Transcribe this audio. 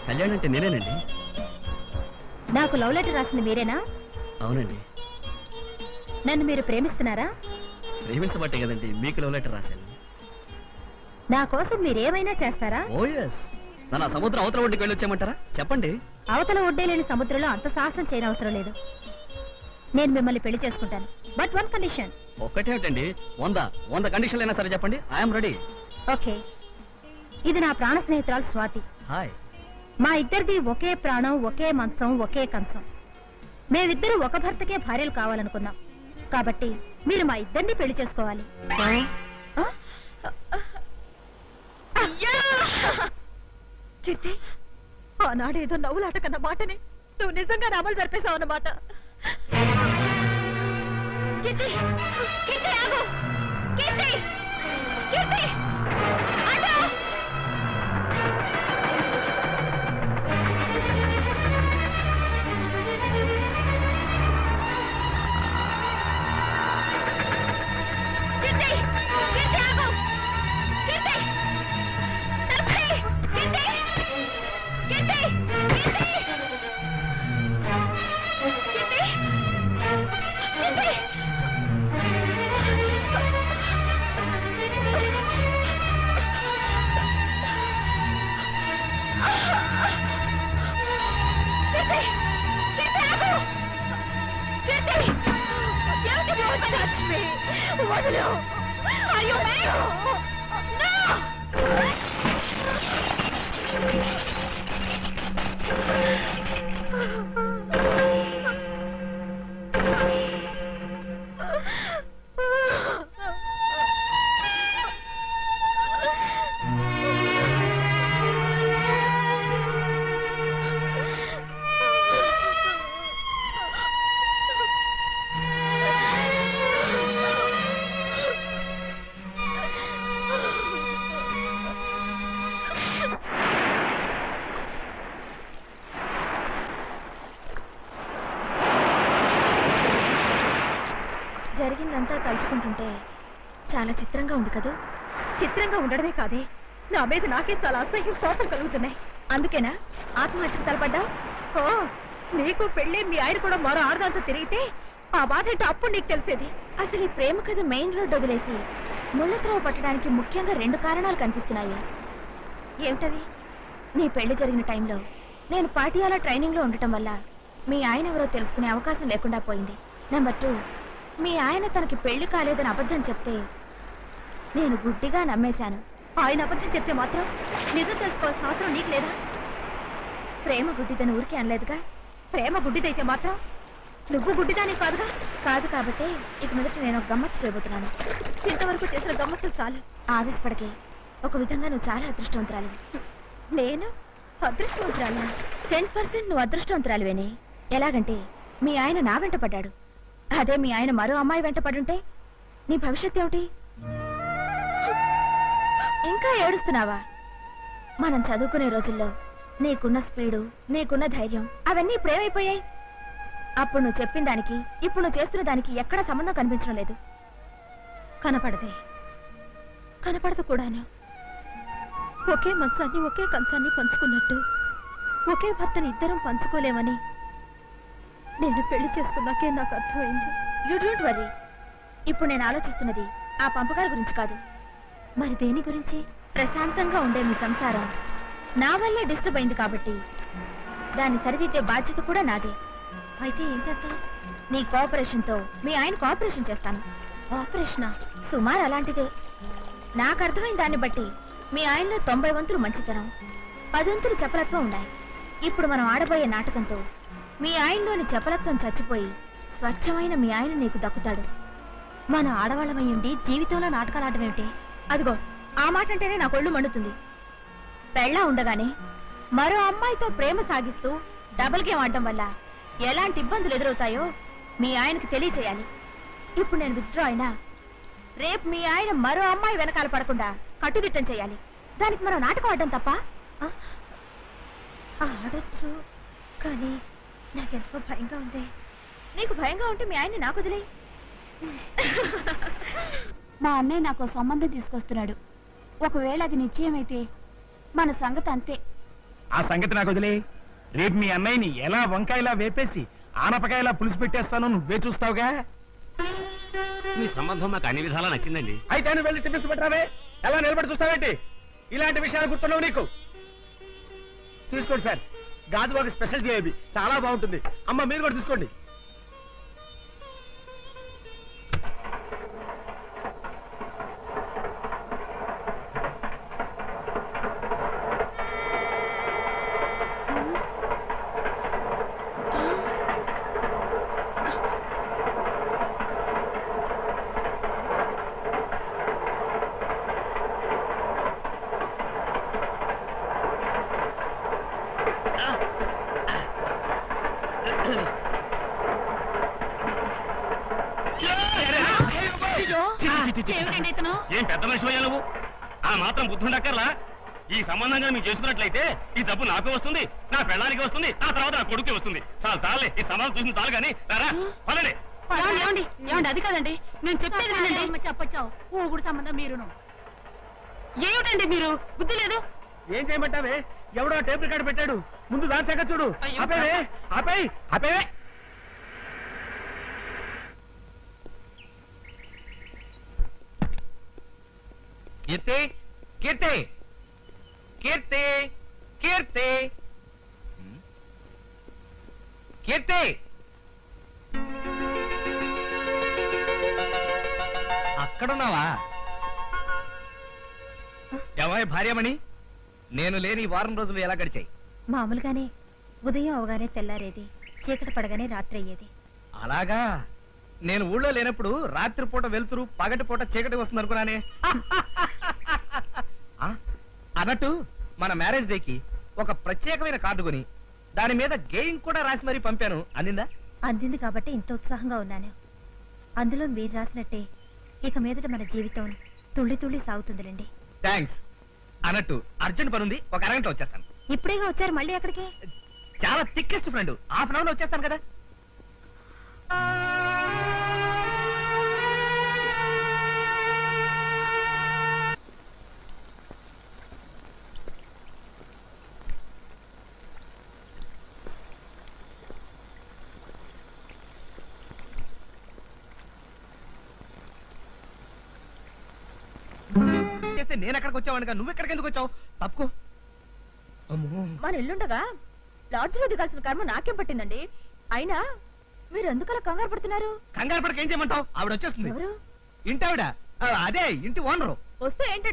కళ్యాణ్ అంటే నేనేనండి. నాకు లవ్ లెటర్ రాసింది మీరేనా? అవునండి. నన్ను మీరు ప్రేమిస్తున్నారా? ప్రేమించబట్టే కదండి మీకు లవ్ లెటర్ రాశాను. నా కోసం మీరేమైనా చేస్తారా? ఓ ఎస్. నన్ను సముద్రం అవతల ఒడ్డుకి వెళ్ళొచ్చామంటారా? చెప్పండి. అవతల ఒడ్డే లేని సముద్రంలో అంత సాహసం చేయనవసరం లేదు. నేను మిమ్మల్ని పెళ్లి చేసుకుంటాను. But one condition. ఒక్కటేమిటండి? 100 కండిషన్లు అయినా సరే చెప్పండి. I'm ready. ఓకే. ఇది నా ప్రాణ స్నేహితురాలు స్వాతి. హాయ్. మా ఇద్దరిది ఒకే ప్రాణం, ఒకే మంచం, ఒకే కంచం. మేమిద్దరూ ఒక భర్తకే భార్యలు కావాలనుకున్నాం. కాబట్టి మీరు మా ఇద్దరిని పెళ్లి చేసుకోవాలి. కీర్తి, ఆనాడేదో నవ్వులాట కన్న మాటని నువ్వు నిజంగా అమలు జరిపేశావు అన్నమాట. కీర్తి, కీర్తి ఆగు! కీర్తి, కీర్తి ఆగు! జరిగిందంతా తలుచుకుంటుంటే చాలా చిత్రంగా ఉంది కదా. చిత్రంగా ఉండడమే కాదే, నా మీద నాకే చాలా అసహ్యం కోపం కలుగుతున్నాయి. అందుకేనా ఆత్మహత్యకు తలపడ్డా? ఓ, నీకు పెళ్ళి మీ ఆయన కూడా మరో ఆడదాంతో తిరిగితే ఆ బాధ ఏంటో అప్పుడు నీకు తెలిసేది. అసలు ఈ ప్రేమ కథ మెయిన్ రోడ్ వదిలేసి ముళ్ళత్రవ పట్టడానికి ముఖ్యంగా 2 కారణాలు కనిపిస్తున్నాయి. ఏమిటది? నీ పెళ్లి జరిగిన టైంలో నేను పాటియాలా ట్రైనింగ్ లో ఉండటం వల్ల మీ ఆయన ఎవరో తెలుసుకునే అవకాశం లేకుండా పోయింది. నెంబర్ 2, మీ ఆయన తనకి పెళ్లి కాలేదని అబద్ధం చెప్తే నేను గుడ్డిగా నమ్మేశాను. ఆయన అబద్ధం చెప్తే మాత్రం నిజం తెలుసుకోవాల్సిన అవసరం నీకు లేదా? ప్రేమ గుడ్డిదని ఊరికే అనలేదుగా. ప్రేమ గుడ్డిదైతే మాత్రం నువ్వు గుడ్డిదాని కాదుగా. కాదు కాబట్టి ఇక మీదట నేను ఒక గమ్మత్తు చేయబోతున్నాను. ఇంతవరకు చేసిన గమ్మత్తులు చాలు. ఆవేశపడకే. ఒక విధంగా నువ్వు చాలా అదృష్టవంతురాలు. నేను అదృష్టవంతురాలు? 10% నువ్వు అదృష్టవంతురాలువేనే. ఎలాగంటే మీ ఆయన నా వెంట పడ్డాడు. అదే మీ ఆయన మరో అమ్మాయి వెంట పడుంటే నీ భవిష్యత్ ఏమిటి? ఇంకా ఏడుస్తున్నావా? మనం చదువుకునే రోజుల్లో నీకున్న స్పీడు, నీకున్న ధైర్యం అవన్నీ ఇప్పుడేమైపోయాయి? అప్పుడు నువ్వు చెప్పిన దానికి ఇప్పుడు నువ్వు చేస్తున్న దానికి ఎక్కడ సంబంధం కనిపించడం లేదు. కనపడదే, కనపడదు కూడాను. ఒకే మంచాన్ని ఒకే కంచాన్ని పంచుకున్నట్టు ఒకే భర్తని ఇద్దరం పంచుకోలేమని నేను పెళ్లి చేసుకున్నాకే నాకు అర్థమైంది. You don't worry. ఇప్పుడు నేను ఆలోచిస్తున్నది ఆ పంపకాల గురించి కాదు. మరి దేని గురించి? ప్రశాంతంగా ఉండే మీ సంసారం నా వల్లే డిస్టర్బ్ అయింది కాబట్టి దాన్ని సరిదిద్దే బాధ్యత కూడా నాదే. అయితే ఏం చేస్తావు? నీ కోఆపరేషన్తో మీ ఆయన కోఆపరేషన్ చేస్తాను. ఆపరేషనా? సుమారు అలాంటిదే. నాకు అర్థమైన దాన్ని బట్టి మీ ఆయనలో 90 వంతులు మంచితనం, 10 వంతులు చపలత్వం ఉన్నాయి. ఇప్పుడు మనం ఆడబోయే నాటకంతో మీ ఆయనలోని చపలత్వం చచ్చిపోయి స్వచ్ఛమైన మీ ఆయన నీకు దక్కుతాడు. మన ఆడవాళ్ళమయ్యుండి జీవితంలో నాటకాలు ఆడమేమిటి? అదిగో ఆ మాట అంటేనే నాకు ఒళ్ళు మండుతుంది. పెళ్ళా ఉండగానే మరో అమ్మాయితో ప్రేమ సాగిస్తూ డబుల్ గేమ్ ఆడటం వల్ల ఎలాంటి ఇబ్బందులు ఎదురవుతాయో మీ ఆయనకు తెలియచేయాలి. ఇప్పుడు నేను విత్డ్రా అయినా రేపు మీ ఆయన మరో అమ్మాయి వెనకాల పడకుండా కట్టుదిట్టం చేయాలి. దానికి మనం నాటకం ఆడడం తప్ప? ఆడొచ్చు, కానీ నాకెంతో భయంగా ఉంది. నీకు భయంగా ఉంటే మీ ఆయన్ని నాకు వదిలే. మా అన్నయ్య నాకు సంబంధం తీసుకొస్తున్నాడు. ఒకవేళ అది నిశ్చయమైతే మన సంగతి అంతే. ఆ సంగతి నాకు వదిలే. రేపు మీ అన్నయ్యని ఎలా వంకాయలా వేపేసి ఆనపకాయలా పులుసు పెట్టేస్తానో నువ్వే చూస్తావుగా. మీ సంబంధం మాకు అన్ని విధాలా నచ్చిందండి. అయితే నువ్వు వెళ్ళి టిఫిన్స్ పెట్టరావే. ఎలా నిలబడి చూస్తావేంటి? ఇలాంటి విషయాలు గుర్తున్నావు నీకు. తీసుకోండి సార్, గాజువాక స్పెషల్ జిలేబీ చాలా బాగుంటుంది. అమ్మ మీరు కూడా తీసుకోండి. ఏం పెద్ద మనిషి అయ్యా నువ్వు? ఆ మాత్రం బుద్ధుండక్కర్లా? ఈ సంబంధంగా మీరు చేసుకున్నట్లయితే ఈ డబ్బు నాకు వస్తుంది, నా పెళ్ళానికి వస్తుంది, ఆ తర్వాత నా కొడుకు వస్తుంది. చాలు చాలే, ఈ సంబంధం చూసింది చాలు కానీ రారా పదండి. ఏమండి అది కాదండి, నేను చెప్పేది వినండి. చెప్పచ్చావు ఊగుడు సంబంధం మీరును. ఏమిటండి మీరు బుద్ధి లేదు? ఏం చేయమంటావే? ఎవడో టేబుల్ కార్డు పెట్టాడు, ముందు దాని సంగతి చూడు. అయ్యో. ఆపేవే, ఆపేయ్, ఆపేవే. కీర్తి, కీర్తి, కీర్తి, కీర్తి, కీర్తి, అక్కడున్నావా? ఎవరి భార్యమణి? నేను లేని ఈ వారం రోజులు ఎలా గడిచాయి? మామూలుగానే ఉదయం అవగానే తెల్లారేది, చీకటి పడగానే రాత్రి అయ్యేది. అలాగా? నేను ఊళ్ళో లేనప్పుడు రాత్రిపూట వెలుతురు, పగటిపూట చీకటి వస్తుంది అనుకున్నానే. ఆ, అన్నట్టు మన మ్యారేజ్ డేకి ఒక ప్రత్యేకమైన కార్డు కొని దాని మీద గేయింగ్ కూడా రాసి మరీ పంపాను. అందిందా? అందింది కాబట్టి ఇంత ఉత్సాహంగా ఉన్నాను. అందులో మీరు రాసినట్టే ఇక మీదట మన జీవితం తుళ్ళి తుళ్ళి సాగుతుందిలేండి. థ్యాంక్స్. అన్నట్టు అర్జెంట్ పని ఉంది, ఒక అరగంట వచ్చేస్తాను. ఇప్పుడేగా వచ్చారు, మళ్ళీ ఎక్కడికి? చాలా thickest friend, half an hour వచ్చేస్తాను కదా. నేను ఎక్కడికి వచ్చావాడుగా, నువ్వు ఎక్కడికి ఎందుకు వచ్చావు? తప్పుకో. మన ఇల్లుండగా లాడ్జ్లో దిగాల్సిన కర్మ నాకేం పట్టిందండి? అయినా మీరు ఎందుకలా కంగారు పడుతున్నారు? కంగారు పడక ఏం చేయమంటావు? ఆవిడ వచ్చేస్తుంది. ఎవరు? ఇంటావిడ? అదే ఇంటి ఓనరు. వస్తే ఏంటి